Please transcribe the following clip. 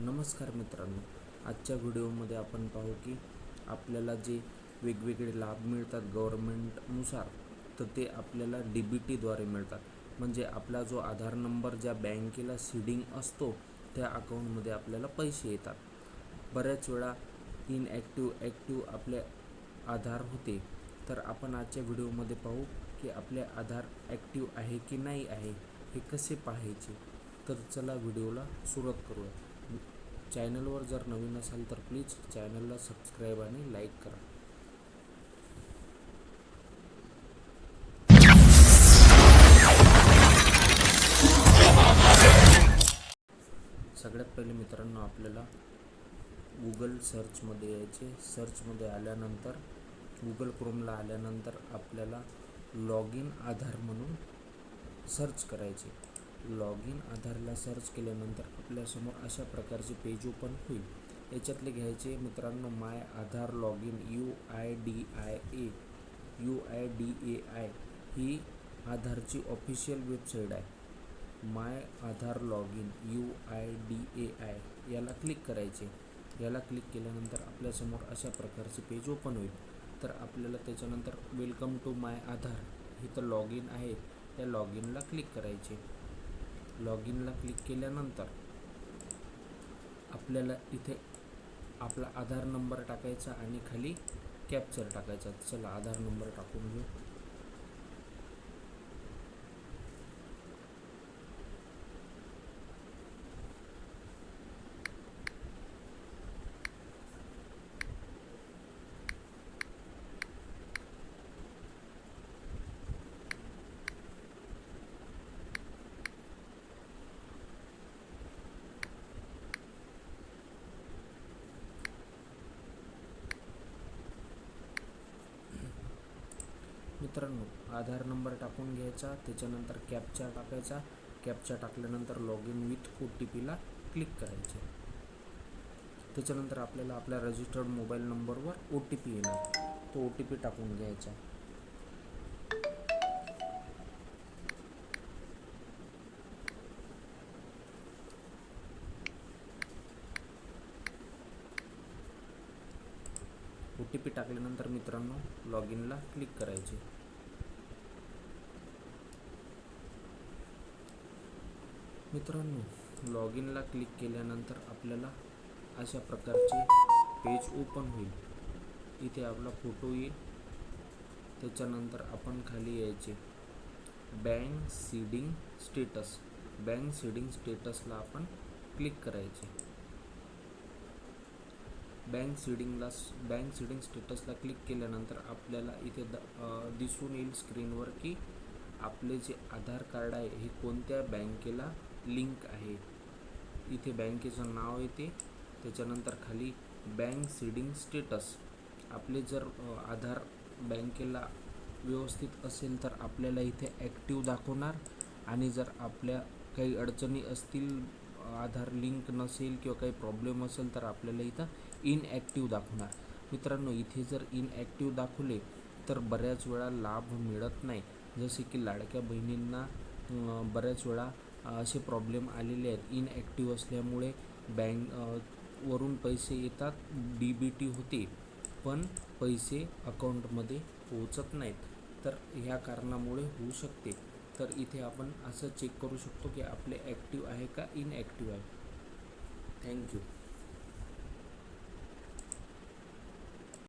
नमस्कार मित्रांनो, आजच्या व्हिडिओमध्ये आपण पाहू की आपल्याला जे वेगवेगळे लाभ मिळतात गव्हर्नमेंटनुसार, तर ते आपल्याला DBTद्वारे मिळतात. म्हणजे आपला जो आधार नंबर ज्या बँकेला सीडिंग असतो त्या अकाउंटमध्ये आपल्याला पैसे येतात. बऱ्याच वेळा ॲक्टिव्ह आपले आधार होते. तर आपण आजच्या व्हिडिओमध्ये पाहू की आपले आधार ॲक्टिव्ह आहे की नाही आहे हे कसे पाहायचे. तर चला व्हिडिओला सुरुवात करूया. चॅनलवर जर नवीन असाल तर प्लीज चॅनलला सबस्क्राईब आणि लाईक करा. सगळ्यात पहिले मित्रांनो आपल्याला गूगल सर्चमध्ये यायचे. सर्चमध्ये आल्यानंतर गूगल क्रोमला आल्यानंतर आपल्याला लॉग इन आधार म्हणून सर्च करायचे. लॉग इन आधारला सर्च केल्यानंतर आपल्यासमोर अशा प्रकारचे पेज ओपन होईल. याच्यातले घ्यायचे मित्रांनो माय आधार लॉग इन UIDAI ही आधारची ऑफिशियल वेबसाईट आहे. माय आधार लॉग इन UIDAI याला क्लिक करायचे. याला क्लिक केल्यानंतर आपल्यासमोर अशा प्रकारचे पेज ओपन होईल. तर आपल्याला त्याच्यानंतर वेलकम टू माय आधार इथं लॉग इन आहे, त्या लॉग इनला क्लिक करायचे. लॉग इनला क्लिक केल्यानंतर आपल्याला इथे आपला आधार नंबर टाकायचा आणि खाली कॅप्चर टाकायचा. चला आधार नंबर टाकून घेऊ. मित्रांनो आधार नंबर टाकून घ्यायचा, त्याच्यानंतर कॅप्चा टाकायचा. कॅप्चा टाकल्यानंतर लॉग इन विथ OTPला क्लिक करायचे. त्याच्यानंतर आपल्याला आपल्या रजिस्टर्ड मोबाईल नंबरवर OTP येणार, तो OTP टाकून घ्यायचा. OTP टाकल्यानंतर मित्रांनो लॉग इनला क्लिक करायचे. मित्रांनो लॉग इनला क्लिक केल्यानंतर आपल्याला अशा प्रकारचे पेज ओपन होईल. इथे आपला फोटो येईल. त्याच्यानंतर आपण खाली यायचे. Bank seeding status, bank seeding स्टेटसला आपण क्लिक करायचे. बँक सीडिंग स्टेटसला क्लिक केल्यानंतर आपल्याला इथे दिसून येईल स्क्रीनवर की आपले जे आधार कार्ड आहे हे कोणत्या बँकेला लिंक आहे. इथे बँकेचं नाव येते. त्याच्यानंतर खाली बँक सीडिंग स्टेटस, आपले जर आधार बँकेला व्यवस्थित असेल तर आपल्याला इथे ॲक्टिव्ह दाखवणार, आणि जर आपल्या काही अडचणी असतील, आधार लिंक नसेल किंवा काही प्रॉब्लेम असेल तर आपल्याला इथं इनॲक्टिव्ह दाखवणार. मित्रांनो इथे जर इनॲक्टिव्ह दाखवले तर बऱ्याच वेळा लाभ मिळत नाही. जसे की लाडक्या बहिणींना बऱ्याच वेळा असे प्रॉब्लेम आलेले आहेत. इनॲक्टिव्ह असल्यामुळे वरून पैसे येतात, DBT होते, पण पैसे अकाउंटमध्ये पोहोचत नाहीत. तर ह्या कारणामुळे होऊ शकते. तर इथे आपण असं चेक करू शकतो की आपले ॲक्टिव्ह आहे का इनॲक्टिव्ह आहे. थँक्यू.